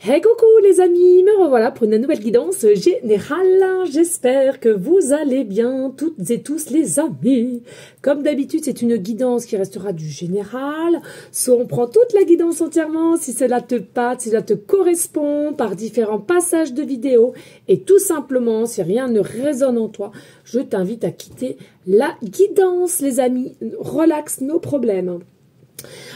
Hey coucou les amis, me revoilà pour une nouvelle guidance générale. J'espère que vous allez bien toutes et tous les amis. Comme d'habitude, c'est une guidance qui restera du général. Soit on prend toute la guidance entièrement si cela te passe, si cela te correspond par différents passages de vidéo. Et tout simplement, si rien ne résonne en toi, je t'invite à quitter la guidance les amis. Relax, nos problèmes.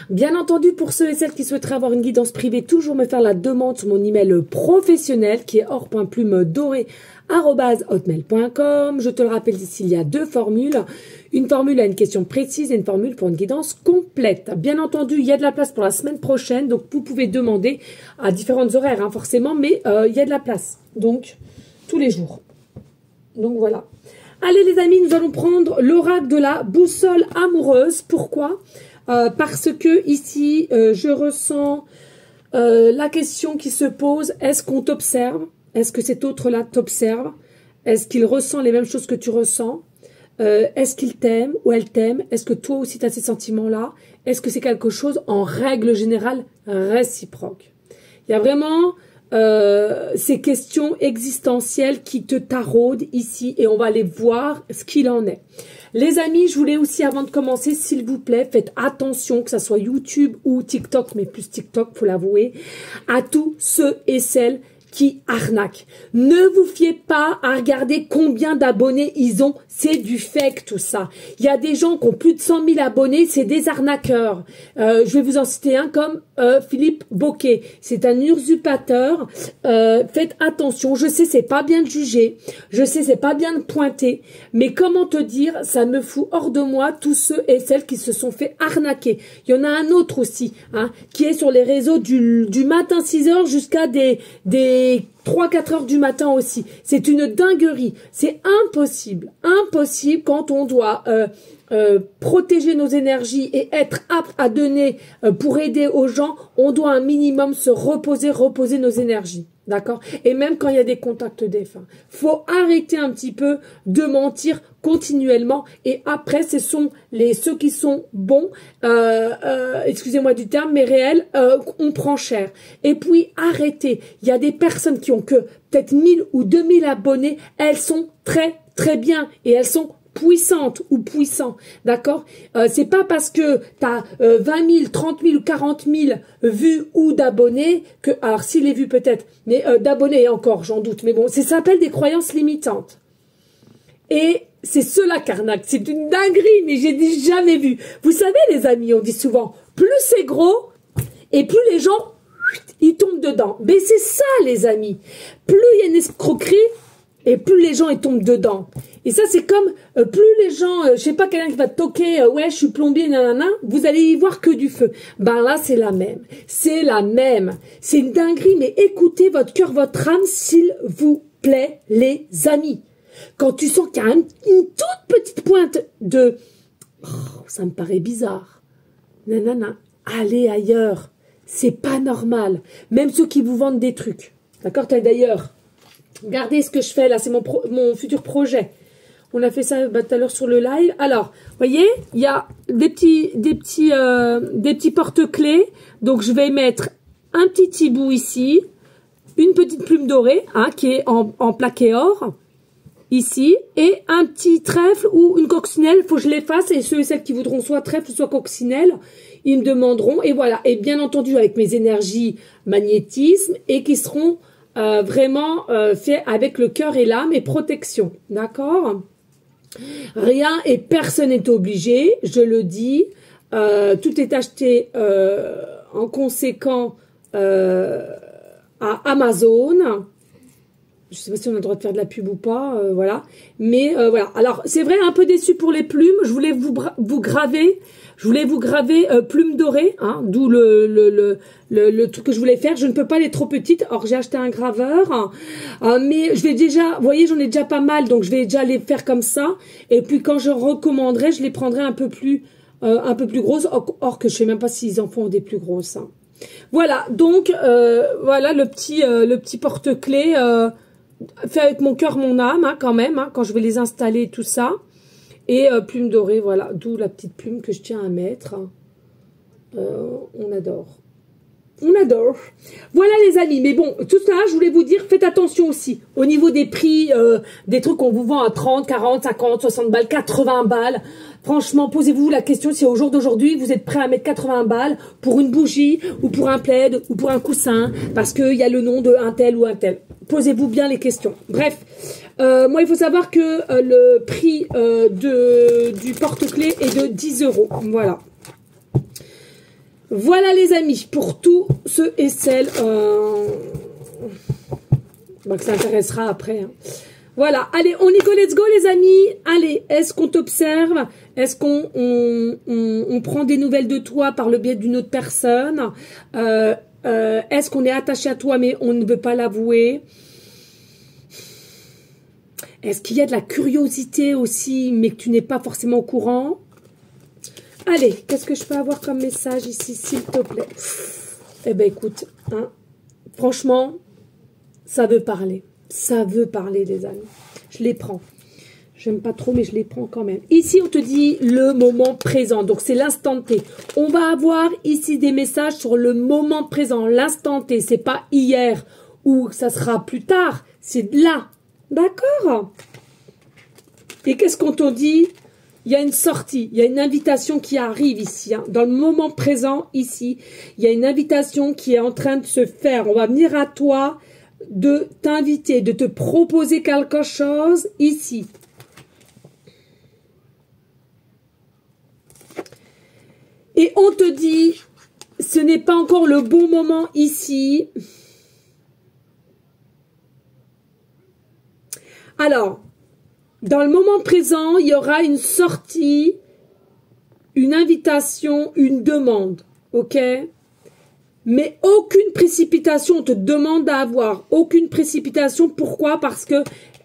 Bien entendu, pour ceux et celles qui souhaiteraient avoir une guidance privée, toujours me faire la demande sur mon email professionnel qui est or.plume-doré@hotmail.com. Je te le rappelle ici, il y a deux formules. Une formule à une question précise et une formule pour une guidance complète. Bien entendu, il y a de la place pour la semaine prochaine, donc vous pouvez demander à différentes horaires, hein, forcément, mais il y a de la place, donc tous les jours. Donc voilà. Allez les amis, nous allons prendre l'oracle de la boussole amoureuse. Pourquoi ? Parce que ici, je ressens la question qui se pose, est-ce qu'on t'observe? Est-ce que cet autre-là t'observe? Est-ce qu'il ressent les mêmes choses que tu ressens? Est-ce qu'il t'aime ou elle t'aime? Est-ce que toi aussi tu as ces sentiments-là? Est-ce que c'est quelque chose en règle générale réciproque? Il y a vraiment ces questions existentielles qui te taraudent ici et on va aller voir ce qu'il en est. Les amis, je voulais aussi, avant de commencer, s'il vous plaît, faites attention, que ça soit YouTube ou TikTok, mais plus TikTok, faut l'avouer, à tous ceux et celles qui arnaquent. Ne vous fiez pas à regarder combien d'abonnés ils ont. C'est du fake tout ça. Il y a des gens qui ont plus de 100 000 abonnés, c'est des arnaqueurs. Je vais vous en citer un comme Philippe Bocquet. C'est un usurpateur. Faites attention. Je sais, c'est pas bien de juger. Je sais, c'est pas bien de pointer. Mais comment te dire, ça me fout hors de moi tous ceux et celles qui se sont fait arnaquer. Il y en a un autre aussi, hein, qui est sur les réseaux du matin 6 h jusqu'à des 3-4 heures du matin aussi. C'est une dinguerie. C'est impossible. Impossible quand on doit protéger nos énergies et être apte à donner pour aider aux gens. On doit un minimum se reposer nos énergies. D'accord? Et même quand il y a des contacts défunts. Faut arrêter un petit peu de mentir continuellement. Et après, ce sont ceux qui sont bons, excusez-moi du terme, mais réels, on prend cher. Et puis, arrêtez. Il y a des personnes qui ont que peut-être 1000 ou 2000 abonnés. Elles sont très, très bien. Et elles sont puissante ou puissant, d'accord? C'est pas parce que tu as 20 000, 30 000 ou 40 000 vues ou d'abonnés que, alors s'il est vu peut-être, mais d'abonnés encore, j'en doute, mais bon, ça s'appelle des croyances limitantes. Et c'est cela qu'arnaque, c'est une dinguerie, mais j'ai jamais vu. Vous savez les amis, on dit souvent, plus c'est gros, et plus les gens, ils tombent dedans. Mais c'est ça les amis, plus il y a une escroquerie, et plus les gens ils tombent dedans. Et ça c'est comme plus les gens, je sais pas, quelqu'un qui va te toquer, ouais je suis plombier, nanana, vous allez y voir que du feu. Ben là c'est la même, c'est la même. C'est une dinguerie, mais écoutez votre cœur, votre âme, s'il vous plaît les amis. Quand tu sens qu'il y a une toute petite pointe de, oh, ça me paraît bizarre, nanana, allez ailleurs. C'est pas normal. Même ceux qui vous vendent des trucs, d'accord? D'ailleurs, regardez ce que je fais là, c'est mon futur projet. On a fait ça tout à l'heure sur le live. Alors, voyez, il y a des petits porte-clés. Donc, je vais mettre un petit hibou ici, une petite plume dorée, hein, qui est en plaqué or, ici, et un petit trèfle ou une coccinelle. Il faut que je les fasse, et ceux et celles qui voudront soit trèfle, soit coccinelle, ils me demanderont. Et voilà, et bien entendu, avec mes énergies magnétisme, et qui seront vraiment fait avec le cœur et l'âme et protection, d'accord? Rien et personne n'est obligé, je le dis, tout est acheté en conséquent à Amazon. Je sais pas si on a le droit de faire de la pub ou pas, voilà. Mais voilà. Alors c'est vrai, un peu déçu pour les plumes. Je voulais vous graver. Je voulais vous graver plumes dorées, hein, d'où le truc que je voulais faire. Je ne peux pas les trop petites. Or j'ai acheté un graveur, mais je vais déjà, vous voyez, j'en ai déjà pas mal, donc je vais déjà les faire comme ça. Et puis quand je recommanderai, je les prendrai un peu plus grosses. Or que je sais même pas s'ils en font des plus grosses. Hein. Voilà. Donc voilà le petit porte-clés. Fait avec mon cœur, mon âme, hein, quand même, hein, quand je vais les installer, tout ça. Et plume dorée, voilà, d'où la petite plume que je tiens à mettre. On adore. On adore. Voilà les amis, mais bon, tout ça, je voulais vous dire, faites attention aussi. Au niveau des prix, des trucs qu'on vous vend à 30, 40, 50, 60 balles, 80 balles. Franchement, posez-vous la question si au jour d'aujourd'hui, vous êtes prêt à mettre 80 balles pour une bougie, ou pour un plaid, ou pour un coussin, parce qu'il y a le nom de un tel ou un tel. Posez-vous bien les questions. Bref, moi, il faut savoir que le prix du porte-clés est de 10 €. Voilà. Voilà les amis, pour tous ceux et celles que ça intéressera après. Hein. Voilà, allez, on y go, let's go les amis. Allez, est-ce qu'on t'observe? Est-ce qu'on on prend des nouvelles de toi par le biais d'une autre personne? Est-ce qu'on est attaché à toi mais on ne veut pas l'avouer? Est-ce qu'il y a de la curiosité aussi mais que tu n'es pas forcément au courant? Allez, qu'est-ce que je peux avoir comme message ici, s'il te plaît? Eh ben écoute, hein, franchement, ça veut parler. Ça veut parler, les amis. Je les prends. J'aime pas trop, mais je les prends quand même. Ici, on te dit le moment présent. Donc, c'est l'instant T. On va avoir ici des messages sur le moment présent. L'instant T, c'est pas hier ou ça sera plus tard. C'est là. D'accord? Et qu'est-ce qu'on te dit? Il y a une sortie, il y a une invitation qui arrive ici. Hein. Dans le moment présent, ici, il y a une invitation qui est en train de se faire. On va venir à toi de t'inviter, de te proposer quelque chose ici. Et on te dit, ce n'est pas encore le bon moment ici. Alors, dans le moment présent, il y aura une sortie, une invitation, une demande, ok? Mais aucune précipitation, on te demande d'avoir aucune précipitation. Pourquoi? Parce que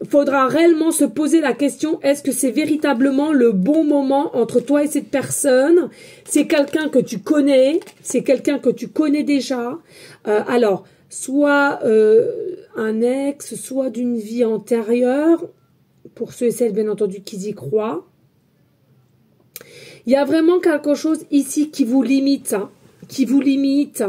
faudra réellement se poser la question, est-ce que c'est véritablement le bon moment entre toi et cette personne? C'est quelqu'un que tu connais, c'est quelqu'un que tu connais déjà. Alors, soit un ex, soit d'une vie antérieure, pour ceux et celles, bien entendu, qui y croient. Il y a vraiment quelque chose ici qui vous limite, hein, qui vous limite.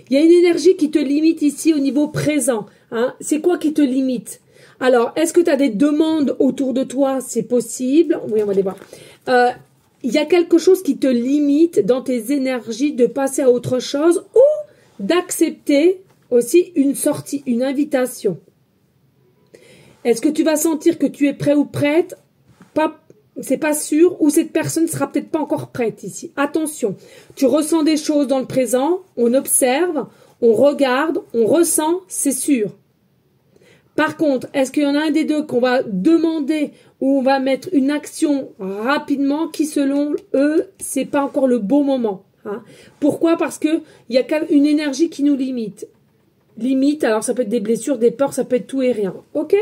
Il y a une énergie qui te limite ici au niveau présent. Hein. C'est quoi qui te limite? Alors, est-ce que tu as des demandes autour de toi? C'est possible. Oui, on va les voir. Il y a quelque chose qui te limite dans tes énergies de passer à autre chose ou d'accepter aussi une sortie, une invitation. Est-ce que tu vas sentir que tu es prêt ou prête? C'est pas sûr, ou cette personne sera peut-être pas encore prête ici. Attention, tu ressens des choses dans le présent, on observe, on regarde, on ressent, c'est sûr. Par contre, est-ce qu'il y en a un des deux qu'on va demander ou on va mettre une action rapidement qui, selon eux, c'est pas encore le bon moment. Hein? Pourquoi? Parce que il y a une énergie qui nous limite. Limite, alors ça peut être des blessures, des peurs, ça peut être tout et rien. Ok?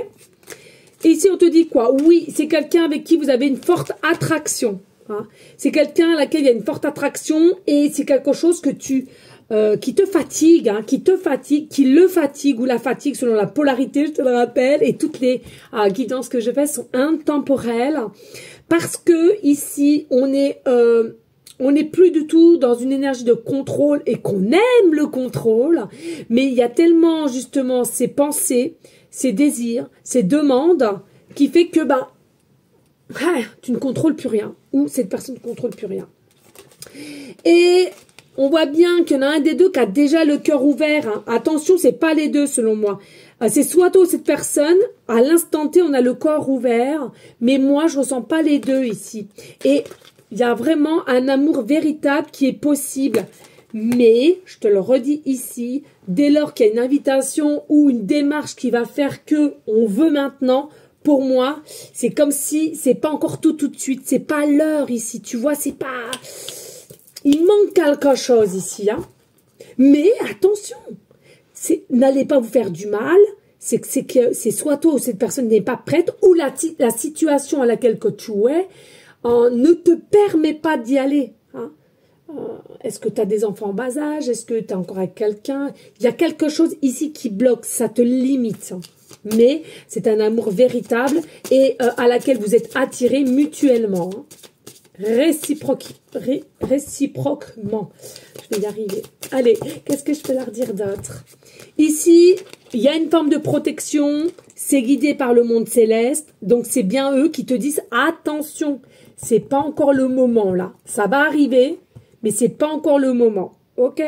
Et ici, on te dit quoi? Oui, c'est quelqu'un avec qui vous avez une forte attraction. Hein? C'est quelqu'un à laquelle il y a une forte attraction et c'est quelque chose que qui te fatigue, hein, qui le fatigue ou la fatigue selon la polarité, je te le rappelle. Et toutes les guidances que je fais sont intemporelles parce que ici, on n'est plus du tout dans une énergie de contrôle et qu'on aime le contrôle, mais il y a tellement justement ces pensées, ces désirs, ces demandes qui fait que tu ne contrôles plus rien ou cette personne ne contrôle plus rien. Et on voit bien qu'il y en a un des deux qui a déjà le cœur ouvert. Hein. Attention, c'est pas les deux selon moi. C'est soit toi ou cette personne, à l'instant T, on a le corps ouvert, mais moi, je ressens pas les deux ici. Et il y a vraiment un amour véritable qui est possible. Mais, je te le redis ici, dès lors qu'il y a une invitation ou une démarche qui va faire que on veut maintenant, pour moi, c'est comme si c'est pas encore tout de suite. C'est pas l'heure ici. Tu vois, c'est pas... Il manque quelque chose ici. Hein. Mais attention, n'allez pas vous faire du mal. C'est soit toi ou cette personne n'est pas prête ou la situation à laquelle que tu es ne te permet pas d'y aller. Hein. Est-ce que tu as des enfants en bas âge? Est-ce que tu es encore avec quelqu'un? Il y a quelque chose ici qui bloque, ça te limite. Mais c'est un amour véritable et à laquelle vous êtes attirés mutuellement. Hein. réciproquement. Je vais y arriver. Allez, qu'est-ce que je peux leur dire d'autre? Ici, il y a une forme de protection. C'est guidé par le monde céleste. Donc, c'est bien eux qui te disent attention. C'est pas encore le moment, là. Ça va arriver, mais c'est pas encore le moment. OK?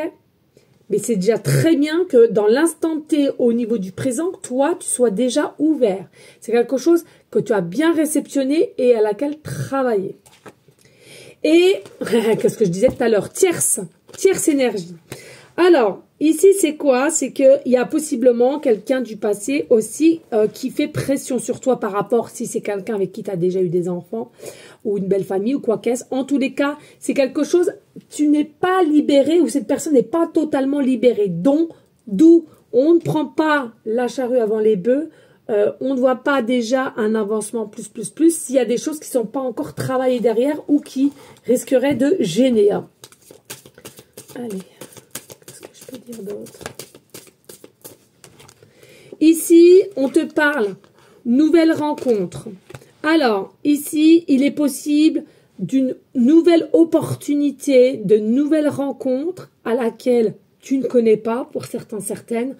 Mais c'est déjà très bien que dans l'instant T, au niveau du présent, toi, tu sois déjà ouvert. C'est quelque chose que tu as bien réceptionné et à laquelle travailler. Et, qu'est-ce que je disais tout à l'heure? Tierce énergie. Alors, ici, c'est quoi? C'est qu'il y a possiblement quelqu'un du passé aussi qui fait pression sur toi par rapport, si c'est quelqu'un avec qui tu as déjà eu des enfants ou une belle famille ou quoi qu'est-ce. En tous les cas, c'est quelque chose, tu n'es pas libéré ou cette personne n'est pas totalement libérée. D'où on ne prend pas la charrue avant les bœufs. On ne voit pas déjà un avancement plus s'il y a des choses qui ne sont pas encore travaillées derrière ou qui risqueraient de gêner. Allez, qu'est-ce que je peux dire d'autre? Ici, on te parle nouvelle rencontre. Alors, ici, il est possible d'une nouvelle opportunité, de nouvelles rencontres à laquelle tu ne connais pas, pour certains, certaines.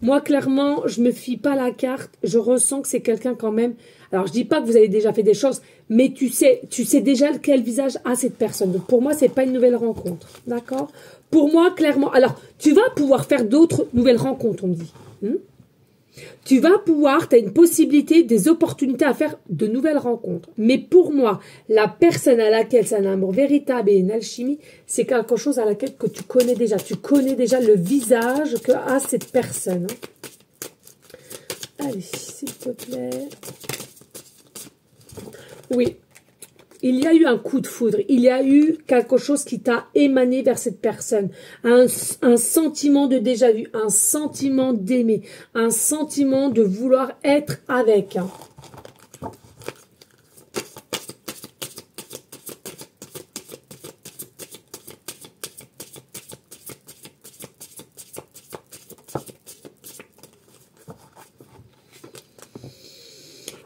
Moi, clairement, je me fie pas à la carte. Je ressens que c'est quelqu'un quand même. Alors, je dis pas que vous avez déjà fait des choses, mais tu sais déjà quel visage a cette personne. Donc, pour moi, c'est pas une nouvelle rencontre. D'accord? Pour moi, clairement. Alors, tu vas pouvoir faire d'autres nouvelles rencontres, on me dit. Tu vas pouvoir, tu as une possibilité, des opportunités à faire de nouvelles rencontres. Mais pour moi, la personne à laquelle c'est un amour véritable et une alchimie, c'est quelque chose à laquelle que tu connais déjà. Tu connais déjà le visage que a cette personne. Allez, s'il te plaît. Oui. Il y a eu un coup de foudre, il y a eu quelque chose qui t'a émané vers cette personne, un sentiment de déjà-vu, un sentiment d'aimer, un sentiment de vouloir être avec.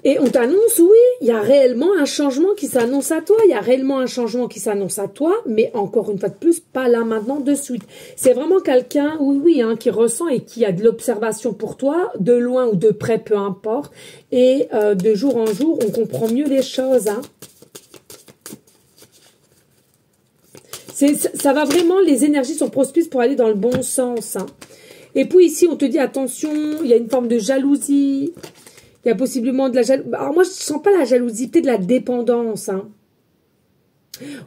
Et on t'annonce, oui, il y a réellement un changement qui s'annonce à toi. Il y a réellement un changement qui s'annonce à toi, mais encore une fois de plus, pas là maintenant de suite. C'est vraiment quelqu'un, oui, hein, qui ressent et qui a de l'observation pour toi, de loin ou de près, peu importe. Et de jour en jour, on comprend mieux les choses. Hein. Ça va vraiment, les énergies sont prospices pour aller dans le bon sens. Hein. Et puis ici, on te dit, attention, il y a une forme de jalousie. Il y a possiblement de la jalousie. Alors moi, je ne sens pas la jalousie, peut-être de la dépendance. Hein.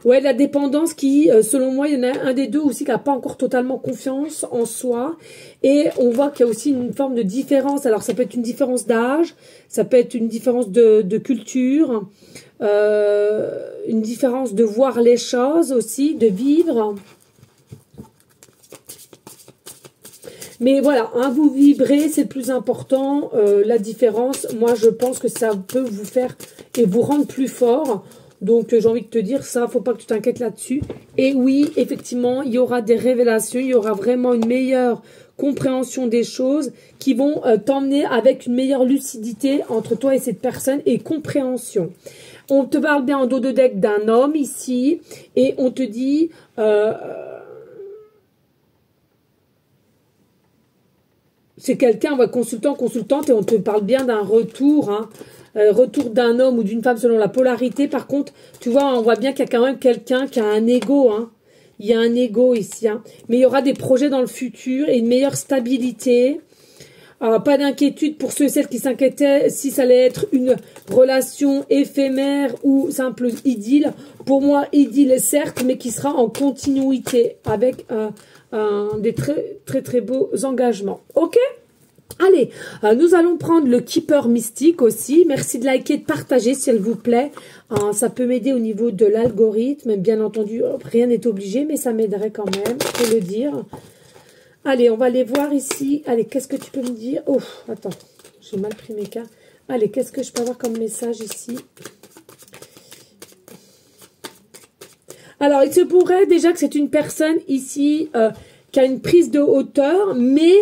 Ouais, la dépendance qui, selon moi, il y en a un des deux aussi qui n'a pas encore totalement confiance en soi. Et on voit qu'il y a aussi une forme de différence. Alors, ça peut être une différence d'âge, ça peut être une différence de culture, une différence de voir les choses aussi, de vivre. Mais voilà, hein, vous vibrez, c'est le plus important. La différence, moi, je pense que ça peut vous faire et vous rendre plus fort. Donc, j'ai envie de te dire ça, faut pas que tu t'inquiètes là-dessus. Et oui, effectivement, il y aura des révélations, il y aura vraiment une meilleure compréhension des choses qui vont t'emmener avec une meilleure lucidité entre toi et cette personne et compréhension. On te parle bien en dos de deck d'un homme ici et on te dit... c'est quelqu'un, ouais, consultant, consultante, et on te parle bien d'un retour, hein, retour d'un homme ou d'une femme selon la polarité. Par contre, tu vois, on voit bien qu'il y a quand même quelqu'un qui a un ego, hein. Il y a un ego ici, hein. Mais il y aura des projets dans le futur et une meilleure stabilité. Pas d'inquiétude pour ceux et celles qui s'inquiétaient si ça allait être une relation éphémère ou simple idylle. Pour moi, idylle certes, mais qui sera en continuité avec des très beaux engagements. Ok? Allez, nous allons prendre le Keeper mystique aussi. Merci de liker, de partager s'il vous plaît. Ça peut m'aider au niveau de l'algorithme. Bien entendu, rien n'est obligé, mais ça m'aiderait quand même, je peux le dire. Allez, on va aller voir ici. Allez, qu'est-ce que tu peux me dire? Oh, attends, j'ai mal pris mes cartes. Allez, qu'est-ce que je peux avoir comme message ici? Alors, il se pourrait déjà que c'est une personne ici qui a une prise de hauteur, mais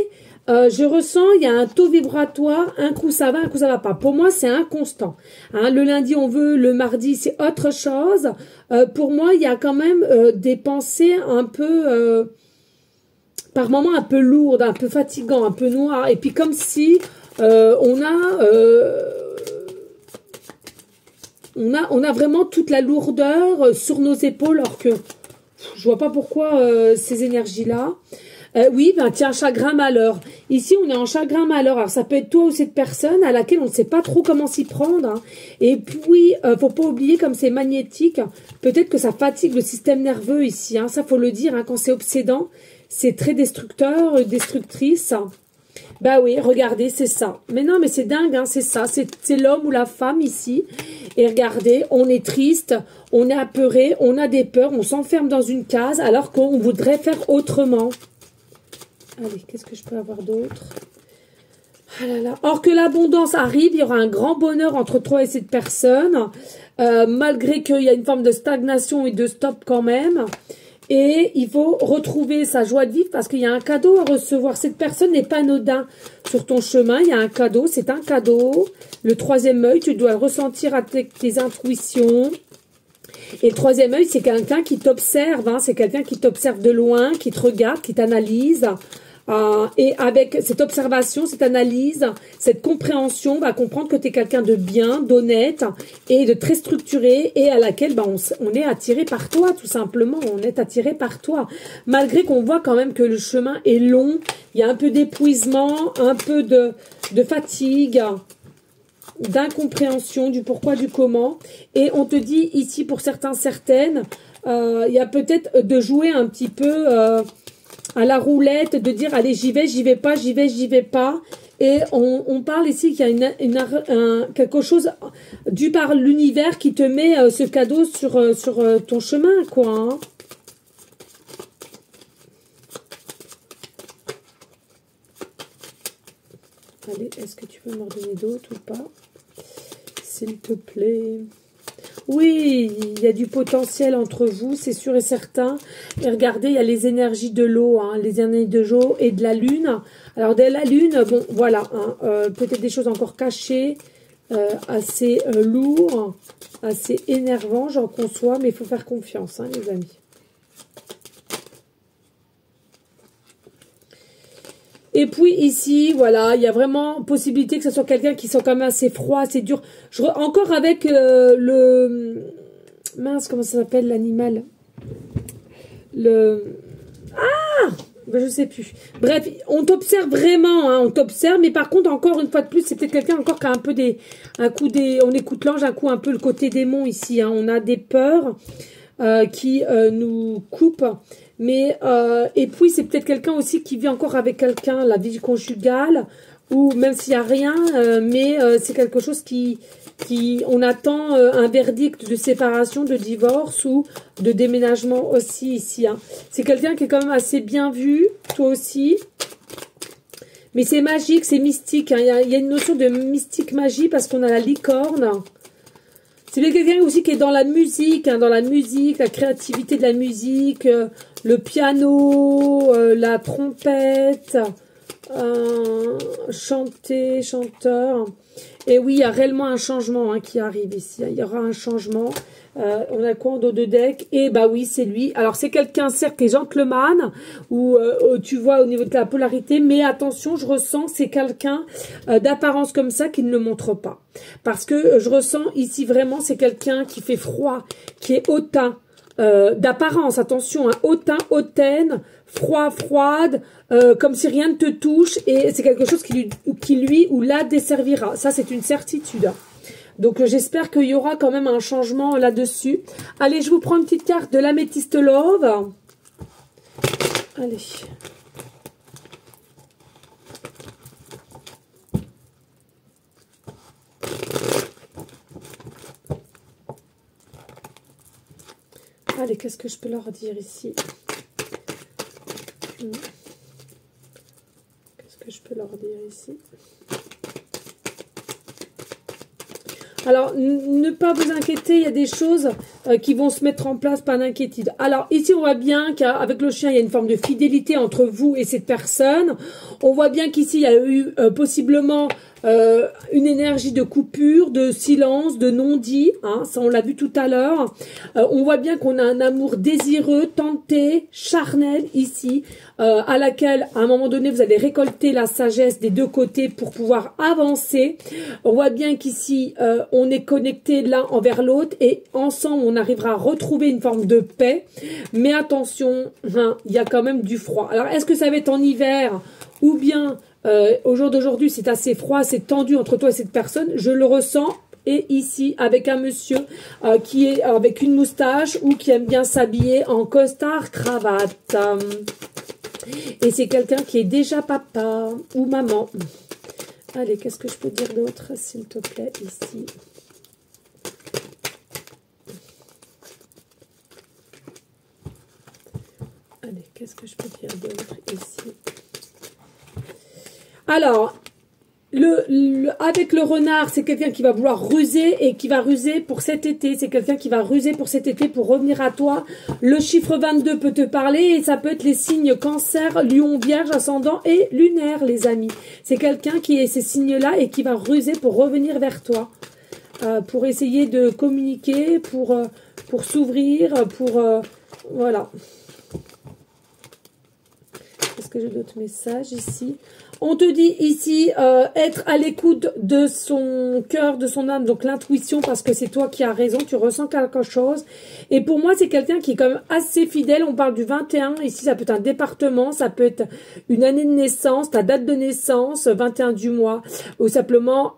Je ressens, il y a un taux vibratoire, un coup ça va, un coup ça va pas. Pour moi, c'est inconstant. Hein, le lundi, on veut, le mardi, c'est autre chose. Pour moi, il y a quand même des pensées un peu, par moments un peu lourdes, un peu fatigantes, un peu noires. Et puis comme si on a vraiment toute la lourdeur sur nos épaules, alors que je vois pas pourquoi ces énergies-là. Oui, ben tiens, chagrin malheur. Ici, on est en chagrin malheur. Alors, ça peut être toi ou cette personne à laquelle on ne sait pas trop comment s'y prendre. Hein. Et puis, faut pas oublier, comme c'est magnétique, peut-être que ça fatigue le système nerveux ici. Hein. Ça, faut le dire, hein, quand c'est obsédant, c'est très destructeur, destructrice. Bah oui, regardez, c'est ça. Mais non, mais c'est dingue, hein, c'est ça. C'est l'homme ou la femme ici. Et regardez, on est triste, on est apeuré, on a des peurs, on s'enferme dans une case alors qu'on voudrait faire autrement. Allez, qu'est-ce que je peux avoir d'autre? Ah là là. Or que l'abondance arrive, il y aura un grand bonheur entre toi et cette personne, malgré qu'il y a une forme de stagnation et de stop quand même. Et il faut retrouver sa joie de vivre parce qu'il y a un cadeau à recevoir. Cette personne n'est pas anodin sur ton chemin. Il y a un cadeau, c'est un cadeau. Le troisième œil, tu dois le ressentir avec tes intuitions. Et le troisième œil, c'est quelqu'un qui t'observe. Hein, c'est quelqu'un qui t'observe de loin, qui te regarde, qui t'analyse. Et avec cette observation, cette analyse, cette compréhension, on va comprendre que tu es quelqu'un de bien, d'honnête et de très structuré et à laquelle on est attiré par toi, tout simplement. On est attiré par toi. Malgré qu'on voit quand même que le chemin est long, il y a un peu d'épuisement, un peu de fatigue, d'incompréhension du pourquoi, du comment. Et on te dit ici, pour certains, certaines, il y a peut-être de jouer un petit peu... à la roulette, de dire allez j'y vais pas, j'y vais pas. Et on parle ici qu'il y a quelque chose dû par l'univers qui te met ce cadeau sur ton chemin, quoi. Hein. Allez, est-ce que tu peux m'en donner d'autres ou pas? S'il te plaît. Oui, il y a du potentiel entre vous, c'est sûr et certain. Et regardez, il y a les énergies de l'eau, hein, les énergies de l'eau et de la lune. Alors, de la lune, bon, voilà, hein, peut-être des choses encore cachées, assez lourdes, assez énervants, j'en conçois, mais il faut faire confiance, hein, les amis. Et puis ici, voilà, il y a vraiment possibilité que ce soit quelqu'un qui soit quand même assez froid, assez dur. Encore avec mince, comment ça s'appelle l'animal? Je sais plus. Bref, on t'observe vraiment, hein, on t'observe, mais par contre, encore une fois de plus, c'est peut-être quelqu'un encore qui a un peu on écoute l'ange, un coup un peu le côté démon ici, hein, on a des peurs qui nous coupent. Mais, et puis, c'est peut-être quelqu'un aussi qui vit encore avec quelqu'un, la vie conjugale, ou même s'il n'y a rien, mais c'est quelque chose on attend un verdict de séparation, de divorce ou de déménagement aussi ici. Hein. C'est quelqu'un qui est quand même assez bien vu, toi aussi. Mais c'est magique, c'est mystique. Hein. Il y a une notion de mystique magie parce qu'on a la licorne. C'est quelqu'un aussi qui est dans la musique, hein, la créativité de la musique, le piano, la trompette, chanteur. Et oui, il y a réellement un changement, hein, qui arrive ici. Il y aura un changement. On a quoi en dos de deck? Et bah oui, c'est lui. Alors, c'est quelqu'un, certes, qui est gentleman, ou tu vois au niveau de la polarité, mais attention, je ressens que c'est quelqu'un d'apparence comme ça qui ne le montre pas. Parce que je ressens ici vraiment, c'est quelqu'un qui fait froid, qui est hautain, d'apparence, attention, hein, hautain, hautaine, froid, froide, comme si rien ne te touche, et c'est quelque chose qui lui ou la desservira. Ça, c'est une certitude. Donc, j'espère qu'il y aura quand même un changement là-dessus. Allez, je vous prends une petite carte de l'améthyste love. Allez. Allez, qu'est-ce que je peux leur dire ici? Qu'est-ce que je peux leur dire ici? Alors, ne pas vous inquiéter, il y a des choses, qui vont se mettre en place, pas d'inquiétude. Alors ici on voit bien qu'avec le chien il y a une forme de fidélité entre vous et cette personne. On voit bien qu'ici il y a eu possiblement une énergie de coupure, de silence, de non-dit, hein, ça on l'a vu tout à l'heure. On voit bien qu'on a un amour désireux, tenté, charnel ici, à laquelle à un moment donné vous allez récolter la sagesse des deux côtés pour pouvoir avancer. On voit bien qu'ici on est connecté l'un envers l'autre et ensemble on arrivera à retrouver une forme de paix. Mais attention, hein, il y a quand même du froid. Alors est-ce que ça va être en hiver ou bien au jour d'aujourd'hui, c'est assez froid, c'est tendu entre toi et cette personne. Je le ressens. Et ici, avec un monsieur qui est avec une moustache ou qui aime bien s'habiller en costard cravate. Et c'est quelqu'un qui est déjà papa ou maman. Allez, qu'est-ce que je peux dire d'autre, s'il te plaît, ici? Allez, qu'est-ce que je peux dire d'autre ici? Alors, avec le renard, c'est quelqu'un qui va vouloir ruser et qui va ruser pour cet été. C'est quelqu'un qui va ruser pour cet été pour revenir à toi. Le chiffre 22 peut te parler et ça peut être les signes cancer, lion, vierge, ascendant et lunaire, les amis. C'est quelqu'un qui est ces signes-là et qui va ruser pour revenir vers toi. Pour essayer de communiquer, pour s'ouvrir, voilà. Est-ce que j'ai d'autres messages ici? On te dit ici être à l'écoute de son cœur, de son âme, donc l'intuition, parce que c'est toi qui as raison, tu ressens quelque chose. Et pour moi, c'est quelqu'un qui est quand même assez fidèle. On parle du 21, ici ça peut être un département, ça peut être une année de naissance, ta date de naissance, 21 du mois, ou simplement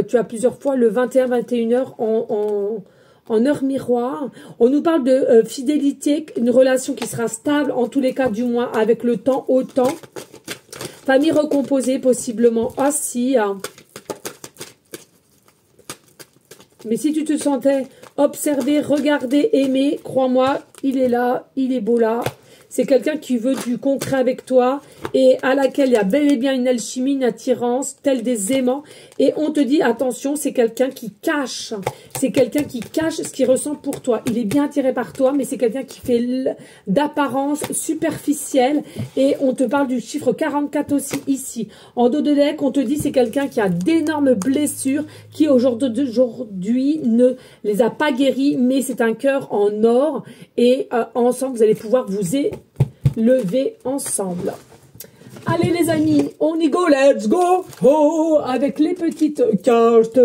tu as plusieurs fois le 21, 21 heures en heure miroir. On nous parle de fidélité, une relation qui sera stable, en tous les cas du moins, avec le temps, au temps. Famille recomposée, possiblement. Ah si. Hein. Mais si tu te sentais observé, regardé, aimé, crois-moi, il est là, il est beau là. C'est quelqu'un qui veut du concret avec toi et à laquelle il y a bel et bien une alchimie, une attirance, telle des aimants. Et on te dit, attention, c'est quelqu'un qui cache. C'est quelqu'un qui cache ce qu'il ressent pour toi. Il est bien attiré par toi, mais c'est quelqu'un qui fait d'apparence superficielle. Et on te parle du chiffre 44 aussi ici. En dos de deck, on te dit, c'est quelqu'un qui a d'énormes blessures, qui aujourd'hui ne les a pas guéries, mais c'est un cœur en or. Et ensemble, vous allez pouvoir vous lever ensemble. Allez les amis, on y go, let's go, oh, avec les petites cartes.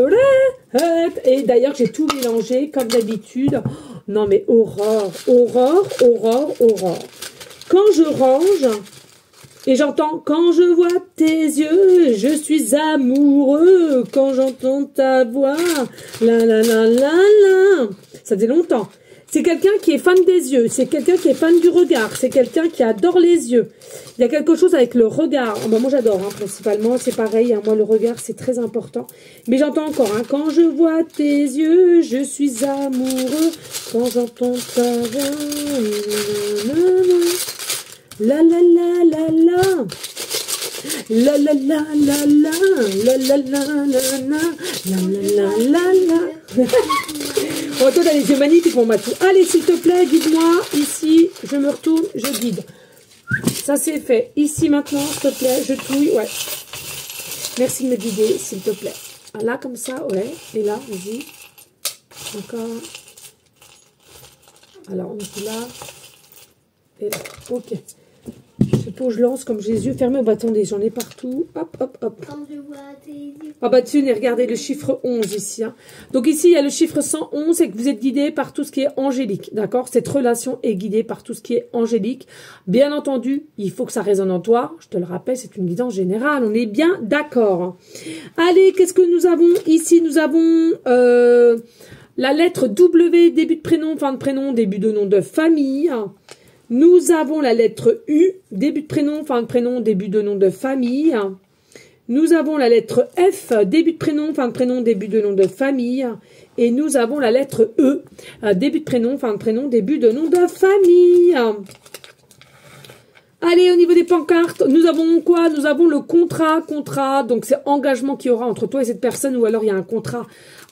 Et d'ailleurs, j'ai tout mélangé comme d'habitude. Non mais aurore, aurore, aurore, aurore. Quand je range et j'entends, quand je vois tes yeux, je suis amoureux. Quand j'entends ta voix, la la la la la. Ça faisait longtemps. C'est quelqu'un qui est fan des yeux, c'est quelqu'un qui est fan du regard, c'est quelqu'un qui adore les yeux. Il y a quelque chose avec le regard. Bon, moi j'adore, hein, principalement, c'est pareil, hein, moi le regard c'est très important. Mais j'entends encore, hein, quand je vois tes yeux, je suis amoureux. Quand j'entends ta voix, la la la la la. La la la la la, la la la la la, la la la la. Oh, toi, t'as les yeux magnifiques, mon Matou. Allez, s'il te plaît, guide-moi. Ici, je me retourne, je guide. Ça, c'est fait. Ici, maintenant, s'il te plaît, je touille. Ouais. Merci de me guider, s'il te plaît. Ah, là, comme ça, ouais. Et là, vas-y. Encore. Alors, on est là. Et là. Ok. Je suppose je lance comme j'ai les yeux fermés. Oh, bah, attendez, j'en ai partout. Hop, hop, hop. Quand je vois tes yeux. Ah bah tenez, regardez le chiffre 11 ici. Hein. Donc ici, il y a le chiffre 111 et que vous êtes guidé par tout ce qui est angélique. D'accord? Cette relation est guidée par tout ce qui est angélique. Bien entendu, il faut que ça résonne en toi. Je te le rappelle, c'est une guidance générale. On est bien d'accord. Allez, qu'est-ce que nous avons ici? Nous avons la lettre W, début de prénom, fin de prénom, début de nom de famille. Nous avons la lettre U, début de prénom, fin de prénom, début de nom de famille. Nous avons la lettre F, début de prénom, fin de prénom, début de nom de famille. Et nous avons la lettre E, début de prénom, fin de prénom, début de nom de famille. Allez, au niveau des pancartes, nous avons quoi? Nous avons le contrat, donc c'est engagement qu'il y aura entre toi et cette personne, ou alors il y a un contrat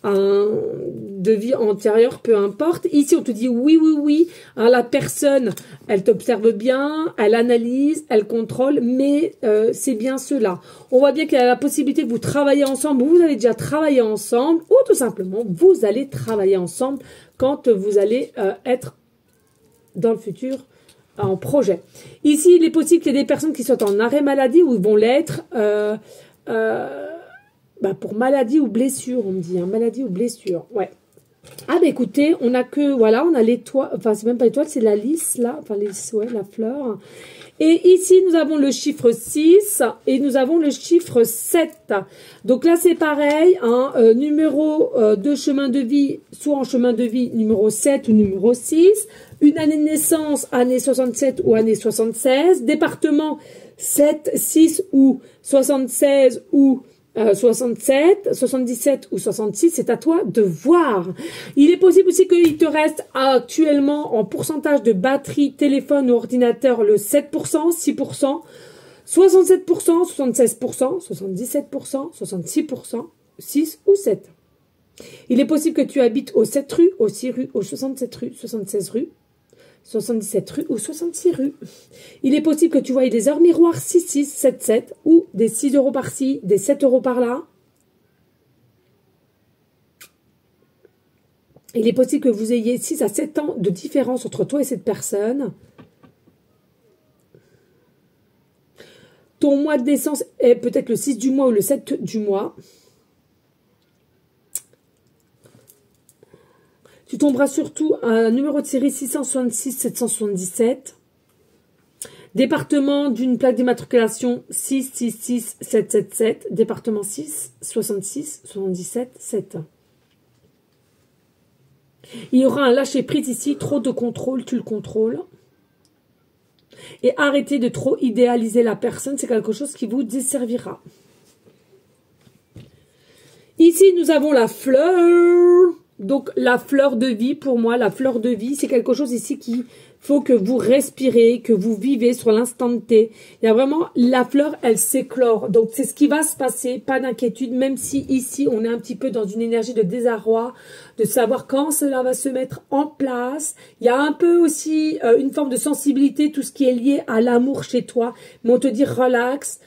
de vie antérieure, peu importe. Ici, on te dit oui, oui, oui. Hein, la personne, elle t'observe bien, elle analyse, elle contrôle, mais c'est bien cela. On voit bien qu'il y a la possibilité de vous travailler ensemble. Vous avez déjà travaillé ensemble, ou tout simplement, vous allez travailler ensemble quand vous allez être dans le futur en projet. Ici, il est possible qu'il y ait des personnes qui soient en arrêt maladie ou vont l'être pour maladie ou blessure, on me dit. Hein, maladie ou blessure, ouais. Ah bah écoutez, on a que, voilà, on a l'étoile, enfin c'est même pas l'étoile, c'est la lys là, enfin ouais, la fleur. Et ici, nous avons le chiffre 6 et nous avons le chiffre 7. Donc là, c'est pareil, hein, numéro de chemin de vie, soit en chemin de vie numéro 7 ou numéro 6. Une année de naissance, année 67 ou année 76. Département 7, 6 ou 76 ou 67, 77 ou 66, c'est à toi de voir. Il est possible aussi qu'il te reste actuellement en pourcentage de batterie, téléphone ou ordinateur le 7%, 6%, 67%, 76%, 77%, 66%, 6 ou 7. Il est possible que tu habites au 7 rue, au 6 rue, au 67 rue, 76 rue, 77 rue ou 66 rue. Il est possible que tu voies des heures miroirs 6, 6, 7, 7 ou des 6 € par-ci, des 7 € par-là. Il est possible que vous ayez 6 à 7 ans de différence entre toi et cette personne. Ton mois de naissance est peut-être le 6 du mois ou le 7 du mois. Tu tomberas surtout un numéro de série 666 777. Département d'une plaque d'immatriculation 666 777. Département 6 66 77 7. Il y aura un lâcher-prise ici. Trop de contrôle, tu le contrôles. Et arrêtez de trop idéaliser la personne. C'est quelque chose qui vous desservira. Ici, nous avons la fleur. Donc, la fleur de vie, pour moi, la fleur de vie, c'est quelque chose ici qui faut que vous respirez, que vous vivez sur l'instant T. Il y a vraiment, la fleur, elle s'éclore. Donc, c'est ce qui va se passer, pas d'inquiétude, même si ici, on est un petit peu dans une énergie de désarroi, de savoir quand cela va se mettre en place. Il y a un peu aussi une forme de sensibilité, tout ce qui est lié à l'amour chez toi. Mais on te dit relax.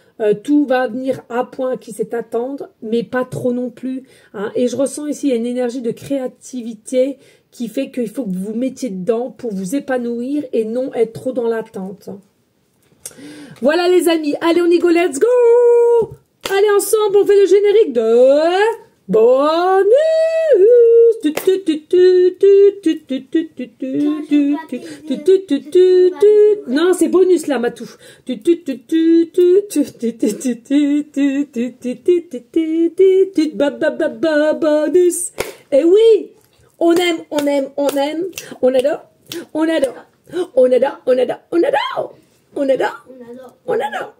Tout va venir à point qui sait attendre, mais pas trop non plus. Hein. Et je ressens ici, il y a une énergie de créativité qui fait qu'il faut que vous vous mettiez dedans pour vous épanouir et non être trop dans l'attente. Voilà les amis, allez on y go, let's go! Allez ensemble, on fait le générique de bonus! Non, c'est bonus là, Matou. Bonus. Et oui, on aime, on aime, on aime, on adore, on adore, on adore, on adore, on adore. On adore, on adore,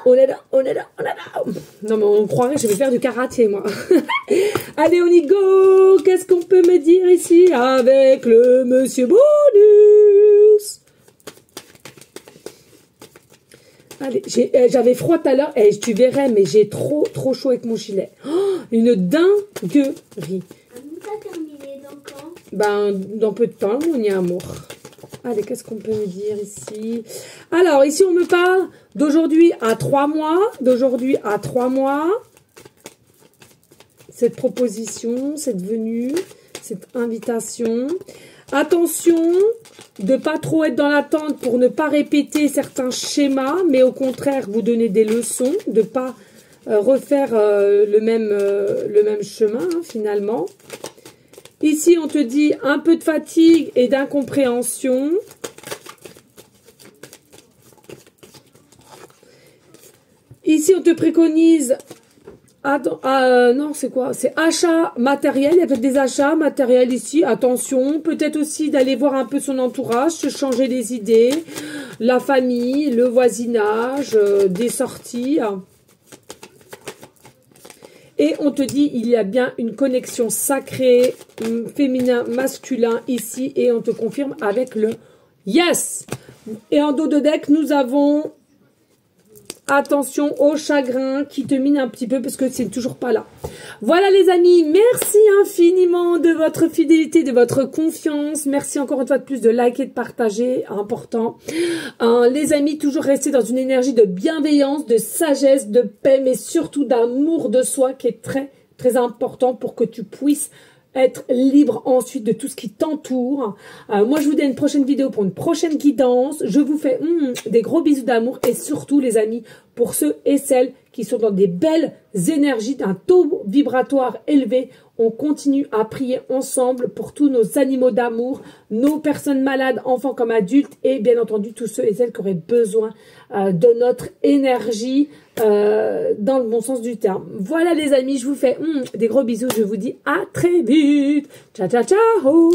on adore, on adore, on adore. Non mais on croirait que je vais faire du karaté moi. Allez on y go. Qu'est-ce qu'on peut me dire ici avec le monsieur bonus? Allez, j'avais froid tout à l'heure et tu verrais mais j'ai trop chaud avec mon gilet. Oh, une dinguerie. T'as terminé dans quand? Ben dans peu de temps on y a amour. Allez, qu'est-ce qu'on peut me dire ici? Alors, ici, on me parle d'aujourd'hui à 3 mois. D'aujourd'hui à 3 mois. Cette proposition, cette venue, cette invitation. Attention de pas trop être dans l'attente pour ne pas répéter certains schémas, mais au contraire, vous donner des leçons, de pas refaire le même chemin, hein, finalement. Ici, on te dit un peu de fatigue et d'incompréhension. Ici, on te préconise... non, c'est quoi? C'est achat matériel. Il y a peut-être des achats matériels ici. Attention, peut-être aussi d'aller voir un peu son entourage, se changer les idées, la famille, le voisinage, des sorties... Et on te dit, il y a bien une connexion sacrée, féminin, masculin ici. Et on te confirme avec le yes. Et en dos de deck, nous avons attention au chagrin qui te mine un petit peu parce que c'est toujours pas là. Voilà les amis, merci infiniment de votre fidélité, de votre confiance. Merci encore une fois de plus de liker, de partager, important. Les amis, toujours rester dans une énergie de bienveillance, de sagesse, de paix, mais surtout d'amour de soi qui est très, très important pour que tu puisses être libre ensuite de tout ce qui t'entoure. Moi, je vous dis à une prochaine vidéo pour une prochaine guidance. Je vous fais des gros bisous d'amour et surtout, les amis, pour ceux et celles qui sont dans des belles énergies, d'un taux vibratoire élevé, on continue à prier ensemble pour tous nos animaux d'amour, nos personnes malades, enfants comme adultes et bien entendu tous ceux et celles qui auraient besoin de notre énergie dans le bon sens du terme. Voilà les amis, je vous fais des gros bisous, je vous dis à très vite. Ciao, ciao, ciao.